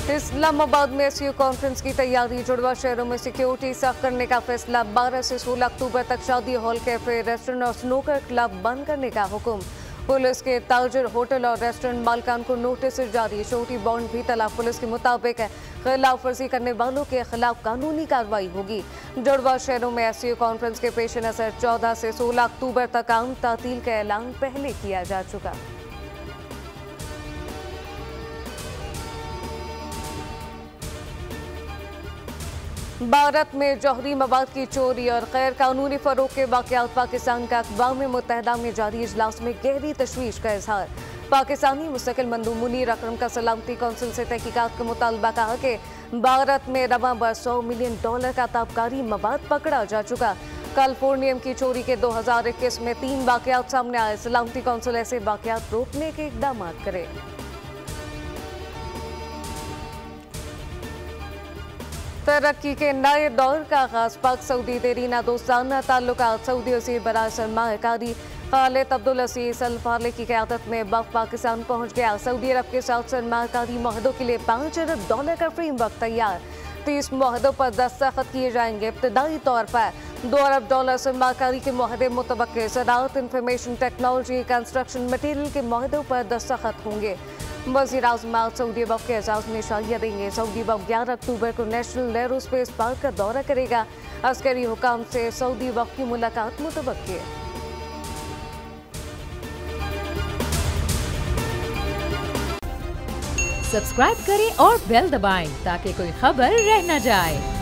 इस्लामाबाद में SCO conference की तैयारी। जुड़वा शहरों में सिक्योरिटी सख्त करने का फैसला। 12 से 16 अक्टूबर तक शादी हॉल, कैफे, रेस्टोरेंट और स्नूकर क्लब बंद करने का हुक्म। पुलिस के ताजर, होटल और रेस्टोरेंट मालिकान को नोटिस जारी। श्योरिटी बॉन्ड भी तलब। पुलिस के मुताबिक खिलाफ वर्जी करने वालों के खिलाफ कानूनी कार्रवाई होगी। जुड़वा शहरों में एससीओ कॉन्फ्रेंस के पेश नजर 14 से 16 अक्टूबर तक आम तातील का ऐलान पहले किया जा चुका। भारत में जौहरी मवाद की चोरी और गैर कानूनी फरोख के वाकयात। पाकिस्तान का अक़वाम मुत्तहिदा में जारी इजलास में गहरी तशवीश का इजहार। पाकिस्तानी मुस्तकिल मंदूब मुनीर अकरम का सलामती कौंसिल से तहकीकात का मुतालबा। कहा कि भारत में रवा बर $100 मिलियन का ताबकारी मवाद पकड़ा जा चुका। कैलिफोर्नियम की चोरी के 2021 में 3 वाकयात सामने आए। सलामती कौंसिल ऐसे वाकयात रोकने के इकदाम करे। तरक्की के नए दौर का आगाज। पाक सऊदी देरीना दोस्ताना ताल्लुकात। सऊदी वज़ीर बराए सरमायाकारी खालिद अब्दुल अज़ीज़ अल फालिह की क़यादत में वफ़द पाकिस्तान पहुंच गया। सऊदी अरब के साथ सरमायाकारी मुआहदों के लिए $5 अरब का फ्रेमवर्क तैयार। 30 मुआहदों पर दस्तखत किए जाएंगे। इब्तदाई तौर पर $2 अरब सरमायाकारी के मुआहदे मुतवक्किल। ज़राअत, इंफॉर्मेशन टेक्नोलॉजी, कंस्ट्रक्शन मटीरियल के मुआहदों पर दस्तखत होंगे। वज़ीर-ए-आज़म आज सऊदी वफ़द के एजाज़ में शाइया देंगे। सऊदी वफ़द 11 अक्टूबर को नेशनल एरोस्पेस पार्क का दौरा करेगा। अस्करी हुकाम से सऊदी वफ़द की मुलाकात मुतवक्किल। सब्सक्राइब करें और बेल दबाएं ताकि कोई खबर रह न जाए।